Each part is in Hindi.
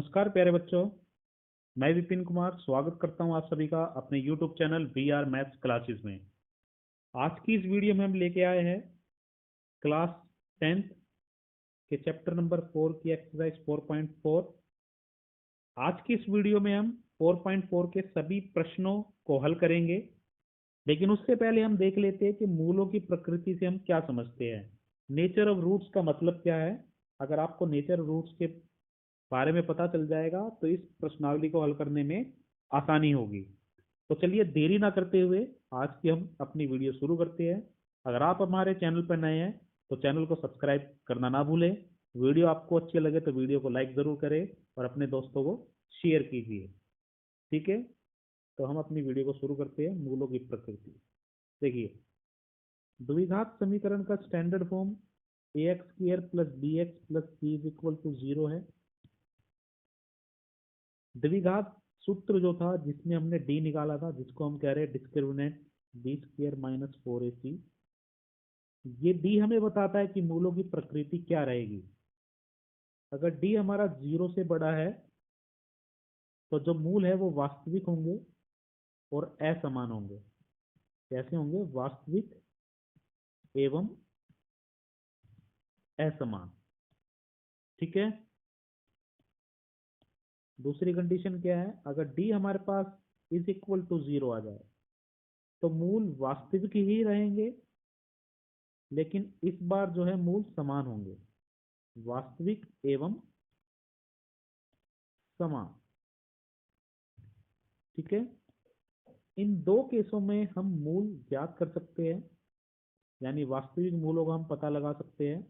नमस्कार प्यारे बच्चों। मैं विपिन कुमार स्वागत करता हूं आप सभी का अपने YouTube channel VR maths classes में। आज की इस वीडियो में हम लेके आए हैं क्लास 10th के चैप्टर नंबर 4 की एक्सरसाइज 4.4। आज की इस वीडियो में हम 4.4 के सभी प्रश्नों को हल करेंगे, लेकिन उससे पहले हम देख लेते हैं कि मूलों की प्रकृति से हम क्या समझते हैं। नेचर ऑफ रूट्स का मतलब क्या है। अगर आपको नेचर ऑफ रूट्स के बारे में पता चल जाएगा तो इस प्रश्नावली को हल करने में आसानी होगी। तो चलिए देरी ना करते हुए आज की हम अपनी वीडियो शुरू करते हैं। अगर आप हमारे चैनल पर नए हैं तो चैनल को सब्सक्राइब करना ना भूलें। वीडियो आपको अच्छी लगे तो वीडियो को लाइक ज़रूर करें और अपने दोस्तों को शेयर कीजिए। ठीक है, तो हम अपनी वीडियो को शुरू करते हैं। मूलों की प्रकृति देखिए, द्विघात समीकरण का standard form ax² plus bx plus c is equal to 0 है। द्विघात सूत्र जो था जिसमें हमने d निकाला था, जिसको हम कह रहे हैं डिस्क्रिमिनेंट b² माइनस 4ac, ये d हमें बताता है कि मूलों की प्रकृति क्या रहेगी। अगर d हमारा 0 से बड़ा है तो जो मूल है वो वास्तविक होंगे और असमान होंगे। कैसे होंगे? वास्तविक एवं असमान। ठीक है, दूसरी कंडीशन क्या है? अगर d हमारे पास इज इक्वल टू 0 आ जाए तो मूल वास्तविक ही रहेंगे, लेकिन इस बार जो है मूल समान होंगे, वास्तविक एवं समान। ठीक है, इन दो केसों में हम मूल ज्ञात कर सकते हैं, यानी वास्तविक मूलों का हम पता लगा सकते हैं।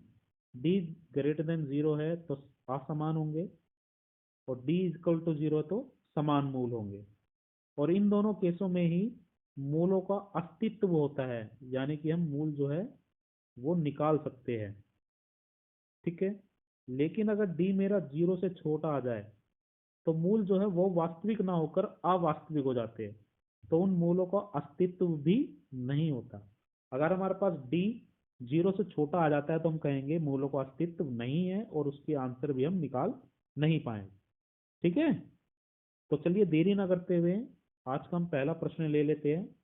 d ग्रेटर देन 0 है तो असमान होंगे और d इक्वल टू 0 तो समान मूल होंगे। और इन दोनों केसों में ही मूलों का अस्तित्व होता है, यानी कि हम मूल जो है वो निकाल सकते हैं। ठीक है, लेकिन अगर d मेरा 0 से छोटा आ जाए तो मूल जो है वो वास्तविक ना होकर अवास्तविक हो जाते हैं, तो उन मूलों का अस्तित्व भी नहीं होता। अगर हमारे पास d 0 से छोटा आ जाता है तो हम कहेंगे मूलों का अस्तित्व नहीं है और उसकी आंसर भी हम निकाल नहीं पाए। ठीक है, तो चलिए देरी ना करते हुए आज का हम पहला प्रश्न ले लेते हैं।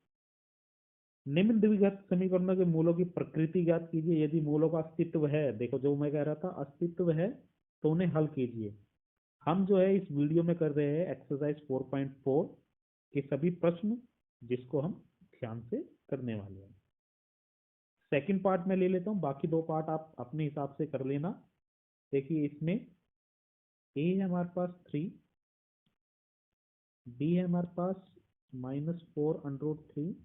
निम्न द्विघात समीकरणों के मूलों की प्रकृति ज्ञात कीजिए। यदि मूलों का अस्तित्व है, देखो जो मैं कह रहा था, अस्तित्व है तो उन्हें हल कीजिए। हम जो है इस वीडियो में कर रहे हैं एक्सरसाइज 4.4 के सभी प्रश्न, जिसको हम ध्यान से करने वाले हैं। सेकंड पार्ट में ले लेता हूँ, बाकी दो पार्ट आप अपने हिसाब से कर लेना। देखिए, इसमें a है हमारे पास 3, b है हमारे पास -4√3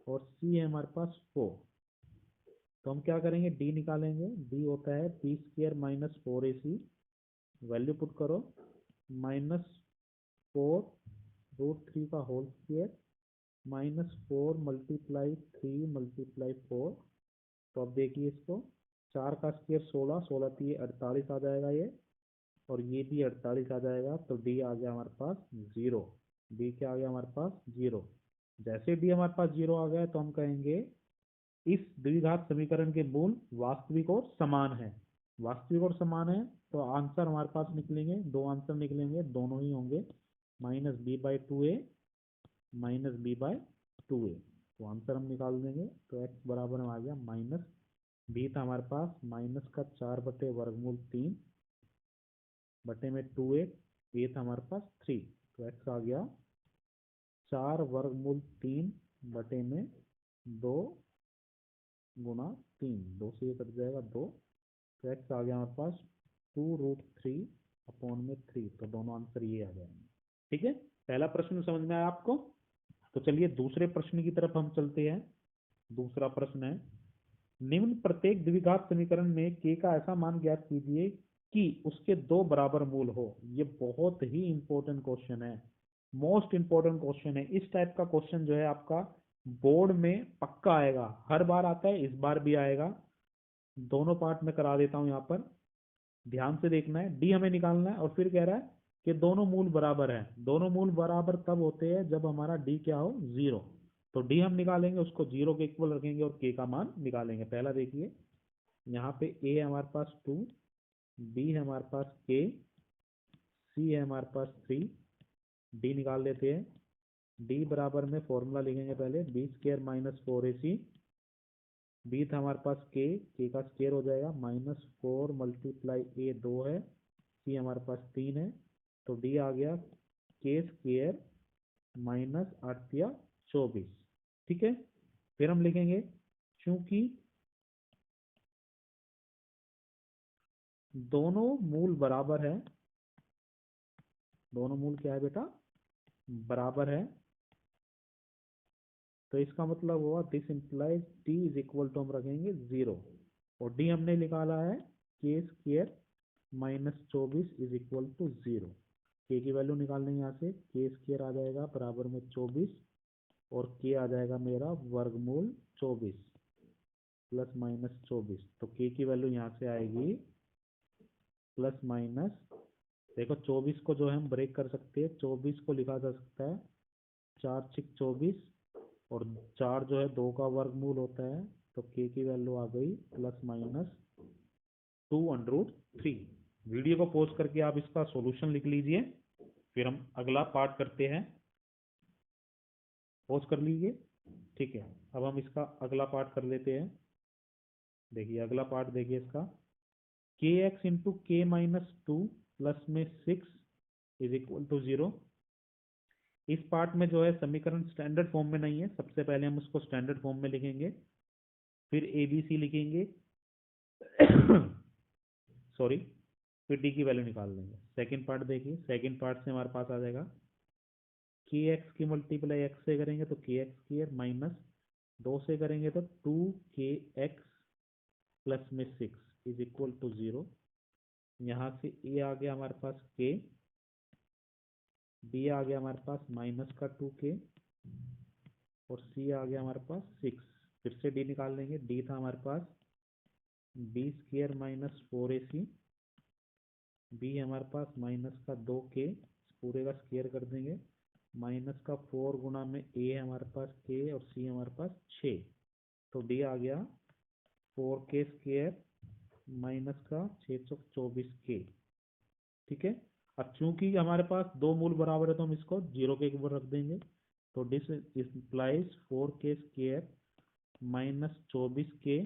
और c है हमारे पास 4। तो हम क्या करेंगे? d निकालेंगे। d होता है b² minus 4ac, value put करो, -4√3 का होल स्क्वायर -4 मल्टीप्लाई 3 मल्टीप्लाई 4। तो अब देखिए इसको, 4 का स्क्वायर 16, 16 3 48 आ जाएगा ये, और ये भी 48 आ जाएगा। तो डी आ गया हमारे पास 0। डी क्या आ गया हमारे पास? 0। जैसे डी हमारे पास 0 आ गया तो हम कहेंगे इस द्विघात समीकरण के मूल वास्तविक और समान है। वास्तविक और समान है तो आंसर हमारे पास निकलेंगे, दो आंसर निकलेंगे, दोनों ही होंगे -b/2a -b/2a। तो आंसर हम निकाल देंगे। तो x बराबर में आ गया माइनस, b था हमारे पास माइनस का 4/वर्गमूल 3 बटे में 2a, a था हमारे पास 3। तो x आ गया 4/3 बटे में 2 गुणा 3, 2 से ये कट जाएगा 2। तो x आ गया हमारे पास 2√3/3। तो दोनों आंसर ये आ जाएंगे। ठीक है, पहला प्रश्न समझ में आया आपको? तो चलिए दूसरे प्रश्न की तरफ हम चलते हैं। दूसरा प्रश्न है, निम्न प्रत्येक द्विघात समीकरण में k का ऐसा मान ज्ञात कीजिए कि उसके दो बराबर मूल हो। ये बहुत ही इंपॉर्टेंट क्वेश्चन है, मोस्ट इंपॉर्टेंट क्वेश्चन है। इस टाइप का क्वेश्चन जो है आपका बोर्ड में पक्का आएगा, हर बार आता है, इस बार भी आएगा। दोनों पार्ट में करा देता हूँ यहाँ पर, ध्यान से देखना है। डी हमें निकालना है और फिर कह रहा है कि दोनों मूल बराबर है। दोनों मूल बराबर तब होते हैं जब हमारा डी क्या हो? 0। तो डी हम निकालेंगे, उसको 0 के इक्वल रखेंगे और के का मान निकालेंगे। पहला देखिए, यहाँ पे ए हमारे पास 2, बी है हमारे पास के, सी है हमारे पास 3, डी निकाल लेते हैं। डी बराबर में फॉर्मूला लिखेंगे पहले, B square minus 4ac। B था हमारे पास के का स्क्र हो जाएगा, -4 मल्टीप्लाई ए 2 है, सी हमारे पास 3 है, तो डी आ गया के स्क्र माइनस 8 या 24। ठीक है, फिर हम लिखेंगे चूंकि दोनों मूल बराबर है, दोनों मूल क्या है बेटा, बराबर है, तो इसका मतलब हुआ this implies T is equal to हम रखेंगे 0, और डी हमने निकाला है के स्क्र -24 इज इक्वल टू 0। के की वैल्यू निकालने यहाँ से, के स्क्र आ जाएगा बराबर में 24, और के आ जाएगा मेरा वर्गमूल 24 प्लस माइनस 24, तो के की वैल्यू यहाँ से आएगी प्लस माइनस, देखो 24 को जो है हम ब्रेक कर सकते हैं, 24 को लिखा जा सकता है 4 6 24, और 4 जो है 2 का वर्गमूल होता है, तो के की वैल्यू आ गई प्लस माइनस 2√3। वीडियो को पॉज करके आप इसका सॉल्यूशन लिख लीजिए, फिर हम अगला पार्ट करते हैं। पॉज कर लीजिए। ठीक है, अब हम इसका अगला पार्ट कर लेते हैं। देखिए अगला पार्ट देखिए इसका, के एक्स इंटू के माइनस 2 प्लस में 6 इज इक्वल टू 0। इस पार्ट में जो है समीकरण स्टैंडर्ड फॉर्म में नहीं है, सबसे पहले हम उसको स्टैंडर्ड फॉर्म में लिखेंगे, फिर ए बी सी लिखेंगे सॉरी, फिर डी की वैल्यू निकाल लेंगे। सेकंड पार्ट देखिए, सेकंड पार्ट से हमारे पास आ जाएगा के एक्स की मल्टीप्लाई एक्स से करेंगे तो के एक्स स्क्वायर माइनस 2 से करेंगे तो 2 के एक्स प्लस में 6 इज इक्वल टू 0। यहाँ से ए आ गया हमारे पास के, बी आ गया हमारे पास माइनस का 2 के, और सी आ गया हमारे पास 6। फिर से डी निकाल लेंगे, डी था हमारे पास B square minus 4ac, B हमारे पास माइनस का 2 के, पूरे का स्क्वायर कर देंगे, माइनस का 4 गुना में ए है हमारे पास के, और सी हमारे पास 6, तो डी आ गया 4 के स्क्वायर माइनस का 624 के। ठीक है, अब चूंकि हमारे पास दो मूल बराबर है तो हम इसको 0 के ऊपर रख देंगे, तो दिस इम्प्लाइज 4 के स्क्वायर माइनस 24 के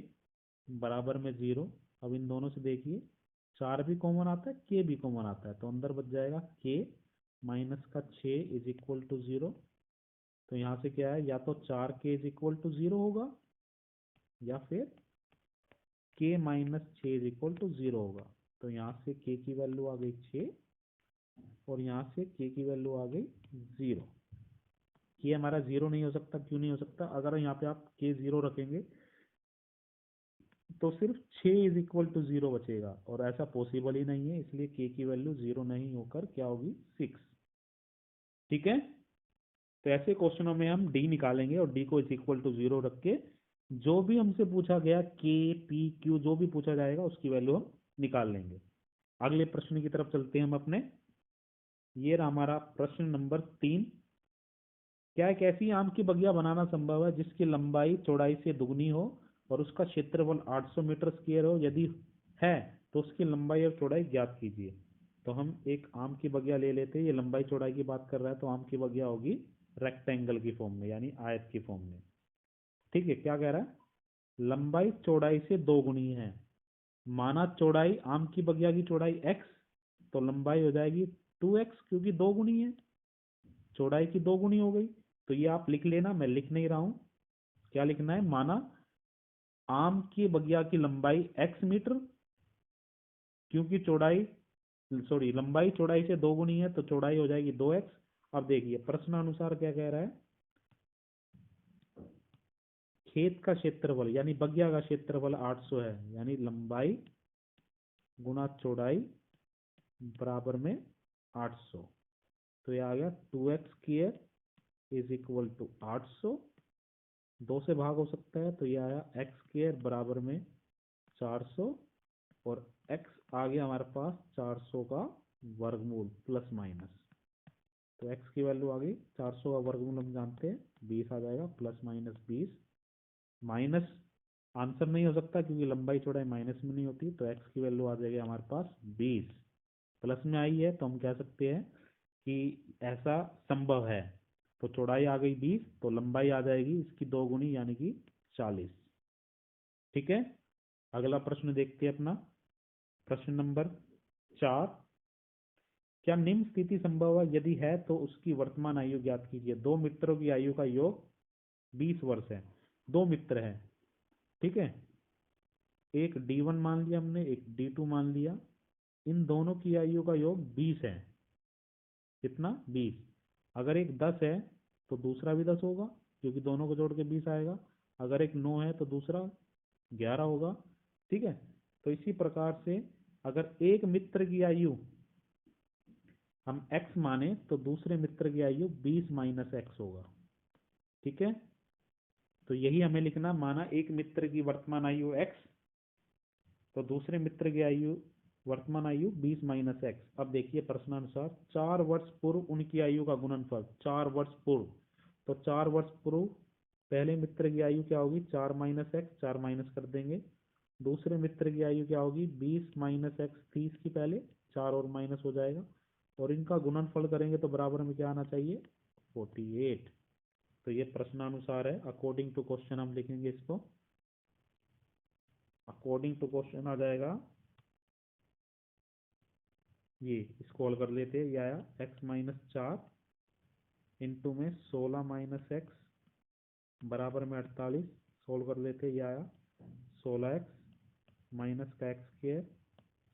बराबर में 0। अब इन दोनों से देखिए 4 भी कॉमन आता है, के भी कॉमन आता है, तो अंदर बच जाएगा के माइनस का 6 इज इक्वल टू 0। तो यहाँ से क्या है, या तो 4 के इज इक्वल टू 0 होगा, या फिर के माइनस 6 इज इक्वल टू 0 होगा। तो यहाँ से के की वैल्यू आ गई 6, और यहाँ से के की वैल्यू आ गई 0। के हमारा 0 नहीं हो सकता, क्यों नहीं हो सकता, अगर यहाँ पे आप के 0 रखेंगे तो सिर्फ 6 इज इक्वल टू 0 बचेगा, और ऐसा पॉसिबल ही नहीं है, इसलिए के की वैल्यू 0 नहीं होकर क्या होगी 6। ठीक है, तो ऐसे क्वेश्चनों में हम डी निकालेंगे, और डी को इज इक्वल टू 0 रख के जो भी हमसे पूछा गया के पी क्यू जो भी पूछा जाएगा उसकी वैल्यू हम निकाल लेंगे। अगले प्रश्न की तरफ चलते हैं हम अपने। ये रहा हमारा प्रश्न नंबर 3। क्या एक ऐसी आम की बगिया बनाना संभव है जिसकी लंबाई चौड़ाई से दुगनी हो और उसका क्षेत्रफल 800 मीटर स्क्वायर हो? यदि है तो उसकी लंबाई और चौड़ाई ज्ञात कीजिए। तो हम एक आम की बगिया ले लेते हैं, ये लंबाई चौड़ाई की बात कर रहा है, तो आम की बगिया होगी रेक्टेंगल की फॉर्म में, यानी आयत की फॉर्म में। ठीक है, क्या कह रहा है, लंबाई चौड़ाई से दो गुनी है। माना चौड़ाई आम की बगिया की चौड़ाई x, तो लंबाई हो जाएगी 2x, क्योंकि दो गुनी है, चौड़ाई की दो गुनी हो गई। तो ये आप लिख लेना, मैं लिख नहीं रहा हूं, क्या लिखना है, माना आम की बगिया की लंबाई x मीटर, क्योंकि चौड़ाई सॉरी लंबाई चौड़ाई से दो गुनी है, तो चौड़ाई हो जाएगी 2x। अब देखिए प्रश्नानुसार क्या कह रहा है, खेत का क्षेत्रफल यानी बगिया का क्षेत्रफल 800 है, यानी लंबाई गुना चौड़ाई बराबर में 800। तो ये आ गया 2x square is equal to 800, 2 से भाग हो सकता है, तो ये आया x स्क्वायर बराबर में 400, और x आ गया हमारे पास 400 का वर्गमूल प्लस माइनस। तो x की वैल्यू आ गई 400 का वर्गमूल हम जानते हैं 20 आ जाएगा, प्लस माइनस 20, माइनस आंसर नहीं हो सकता क्योंकि लंबाई चौड़ाई माइनस में नहीं होती, तो x की वैल्यू आ जाएगी हमारे पास 20। प्लस में आई है तो हम कह सकते हैं कि ऐसा संभव है। तो चौड़ाई आ गई 20, तो लंबाई आ जाएगी इसकी 2 गुनी यानी कि 40। ठीक है, अगला प्रश्न देखते हैं अपना, प्रश्न नंबर 4। क्या निम्न स्थिति संभव है? यदि है तो उसकी वर्तमान आयु ज्ञात कीजिए। दो मित्रों की आयु का योग 20 वर्ष है। दो मित्र हैं, ठीक है, एक D1 मान लिया हमने, एक D2 मान लिया। इन दोनों की आयु का योग 20 है। कितना? 20। अगर एक 10 है तो दूसरा भी 10 होगा, क्योंकि दोनों को जोड़ के 20 आएगा। अगर एक 9 है तो दूसरा 11 होगा। ठीक है, तो इसी प्रकार से अगर एक मित्र की आयु हम x माने तो दूसरे मित्र की आयु 20 माइनस एक्स होगा। ठीक है, तो यही हमें लिखना। माना एक मित्र की वर्तमान आयु x, तो दूसरे मित्र की आयु वर्तमान आयु 20 माइनस एक्स। अब देखिए प्रश्नानुसार 4 वर्ष पूर्व उनकी आयु का गुणनफल। 4 वर्ष पूर्व, तो 4 वर्ष पूर्व पहले मित्र की आयु क्या होगी? 4 माइनस एक्स, 4 माइनस कर देंगे। दूसरे मित्र की आयु क्या होगी? 20 माइनस एक्स थी इसकी पहले, 4 और माइनस हो जाएगा, और इनका गुणनफल करेंगे तो बराबर में क्या आना चाहिए? 48। तो ये प्रश्नानुसार है, अकॉर्डिंग टू क्वेश्चन हम लिखेंगे इसको। अकॉर्डिंग टू क्वेश्चन आ जाएगा ये, इसको हल कर लेते हैं। ये आया x माइनस 4 इंटू में 16 माइनस एक्स बराबर में 48। सोल्व कर लेते हैं। ये आया 16x माइनस का एक्स स्क्र,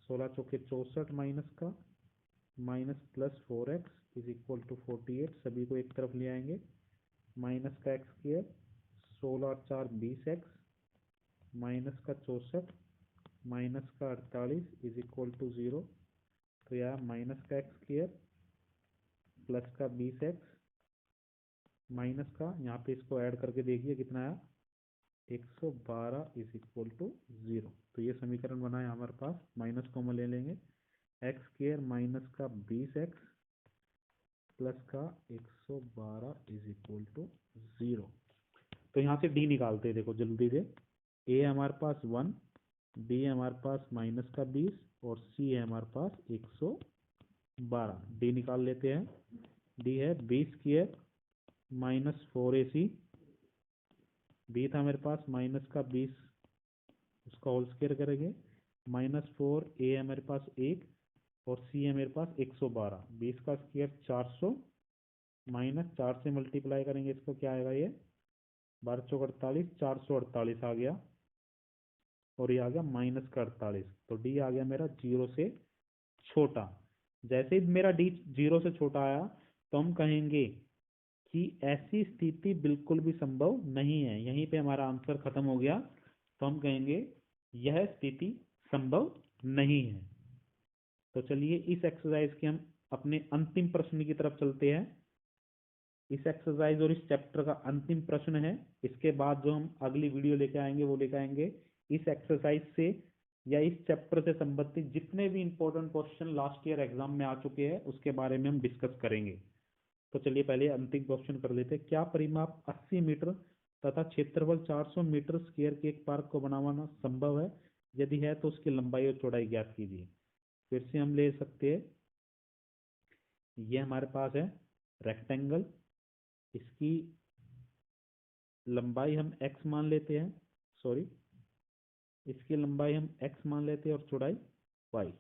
16 × 4 = 64 माइनस का minus plus 4x is equal to 48। सभी को एक तरफ ले आएंगे, माइनस का एक्स स्क्र, 16 और 4 20x माइनस का 64 माइनस का 48 इज इक्वल टू 0। तो यह माइनस का एक्स स्क्र प्लस का 20x माइनस का, यहाँ पे इसको ऐड करके देखिए कितना आया? 112 इज इक्वल टू 0। तो ये समीकरण बना है हमारे पास। माइनस को हम ले लेंगे, एक्स स्क्र माइनस का 20x प्लस का 112 इज इक्वल टू 0। तो यहाँ से डी निकालते हैं, देखो जल्दी से। ए है हमारे पास 1, बी है हमारे पास माइनस का 20, और सी है हमारे पास 112। डी निकाल लेते हैं। डी है 20 स्क्र माइनस 4ac, बी था मेरे पास माइनस का 20, उसका होल स्क्वायर करेंगे, माइनस 4, ए है मेरे पास 1, और सी है मेरे पास 112। 20 का स्क्वायर 400 माइनस 4 से मल्टीप्लाई करेंगे इसको, क्या आएगा? ये 12 चौक 48, 448 आ गया, और ये आ गया माइनस का 48। तो डी आ गया मेरा 0 से छोटा। जैसे ही मेरा डी 0 से छोटा आया तो हम कहेंगे कि ऐसी स्थिति बिल्कुल भी संभव नहीं है। यहीं पे हमारा आंसर खत्म हो गया। तो हम कहेंगे यह स्थिति संभव नहीं है। तो चलिए इस एक्सरसाइज के हम अपने अंतिम प्रश्न की तरफ चलते हैं। इस एक्सरसाइज और इस चैप्टर का अंतिम प्रश्न है। इसके बाद जो हम अगली वीडियो लेके आएंगे वो लेके आएंगे इस एक्सरसाइज से या इस चैप्टर से संबंधित जितने भी important question last year exam में आ चुके हैं उसके बारे में हम डिस्कस करेंगे। तो चलिए पहले अंतिम क्वेश्चन कर लेते हैं। क्या परिमाप 80 मीटर तथा क्षेत्रफल 400 मीटर स्क्वायर के एक पार्क को बनाना संभव है? यदि है तो उसकी लंबाई और चौड़ाई ज्ञात कीजिए। फिर से हम ले सकते हैं, ये हमारे पास है रेक्टेंगल, इसकी लंबाई हम x मान लेते हैं, सॉरी, इसकी लंबाई हम x मान लेते हैं और चौड़ाई y।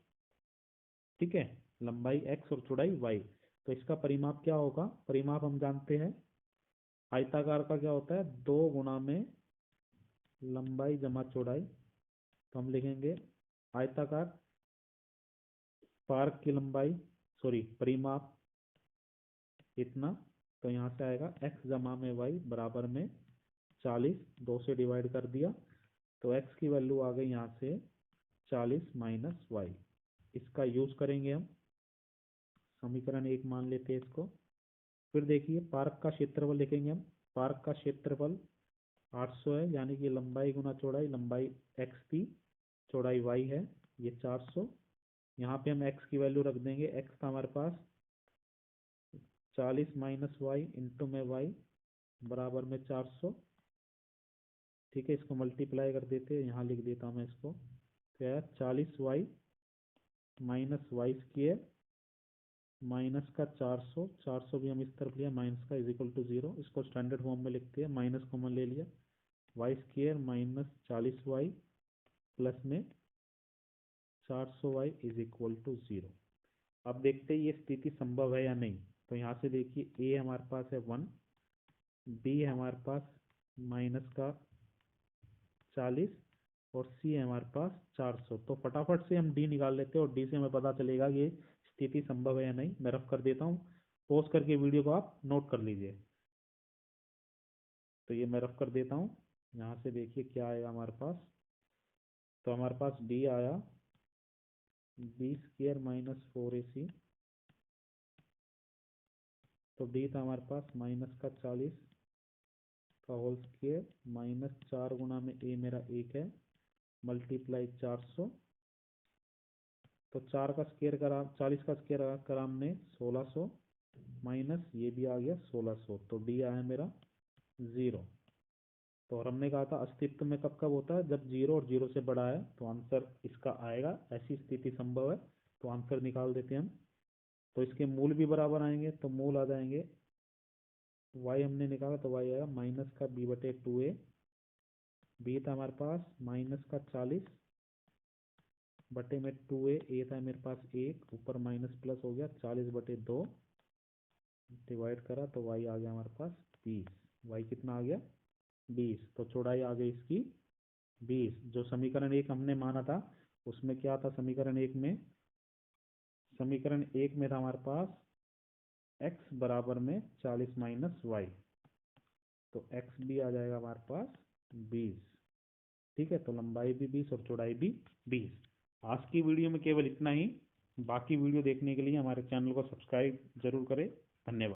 ठीक है, लंबाई x और चौड़ाई y। तो इसका परिमाप क्या होगा? परिमाप हम जानते हैं, आयताकार का क्या होता है? 2 गुना में लंबाई जमा चौड़ाई। तो हम लिखेंगे आयताकार पार्क की लंबाई, सॉरी परिमाप इतना। तो यहाँ से आएगा x जमा में y बराबर में 40, 2 से डिवाइड कर दिया, तो x की वैल्यू आ गई यहाँ से 40 माइनस y। इसका यूज करेंगे हम, समीकरण 1 मान लेते हैं इसको। फिर देखिए पार्क का क्षेत्रफल लिखेंगे हम। पार्क का क्षेत्रफल 800 है, यानी कि लंबाई गुना चौड़ाई, लंबाई x थी, चौड़ाई y है, ये 400। यहाँ पे हम x की वैल्यू रख देंगे, x था हमारे पास 40 माइनस वाई इंटू में y बराबर में 400। ठीक है, इसको मल्टीप्लाई कर देते हैं, यहाँ लिख देता हूँ मैं इसको। क्या है? 40y minus Y square minus का 400, 400 भी हम इस तरफ लिया, माइनस का इज इक्वल टू 0। इसको स्टैंडर्ड फॉर्म में लिखते हैं, माइनस कॉमन ले लिया, Y square minus 40y plus में 400y इज इक्वल टू 0। अब देखते हैं ये स्थिति संभव है या नहीं। तो यहाँ से देखिए ए हमारे पास है 1, बी है हमारे पास माइनस का 40 और सी है हमारे पास 400। तो फटाफट से हम डी निकाल लेते हैं और डी से हमें पता चलेगा कि ये स्थिति संभव है या नहीं। मैं रफ कर देता हूँ, पॉज करके वीडियो को आप नोट कर लीजिए। तो ये मैं रफ कर देता हूँ। यहाँ से देखिए क्या आएगा हमारे पास। तो हमारे पास डी आया बी स्क्वेयर माइनस 4ac। तो डी था हमारे पास माइनस का 40 का होल स्क्वेयर माइनस 4 गुना में ए मेरा 1 है मल्टीप्लाई 400। तो 4 का स्क्वेयर करा, 40 का स्क्वेयर करा हमने 1600 माइनस ये भी आ गया 1600। तो डी आया मेरा 0। तो और हमने कहा था अस्तित्व में कब कब होता है, जब 0 और 0 से बड़ा है। तो आंसर इसका आएगा, ऐसी स्थिति संभव है। तो आंसर निकाल देते हैं हम। तो इसके मूल भी बराबर आएंगे, तो मूल आ जाएंगे, y हमने निकाला तो y आया माइनस का b बटे 2a। b था हमारे पास माइनस का 40 बटे में 2a, a था मेरे पास 1, ऊपर माइनस प्लस हो गया 40 बटे 2 डिवाइड करा तो y आ गया हमारे पास 20। y कितना आ गया 20। तो चौड़ाई आ गई इसकी 20। जो समीकरण 1 हमने माना था उसमें क्या था, समीकरण 1 में, समीकरण 1 में था हमारे पास x बराबर में 40 माइनस वाई। तो x भी आ जाएगा हमारे पास 20। ठीक है, तो लंबाई भी 20 और चौड़ाई भी 20। आज की वीडियो में केवल इतना ही। बाकी वीडियो देखने के लिए हमारे चैनल को सब्सक्राइब जरूर करें। धन्यवाद।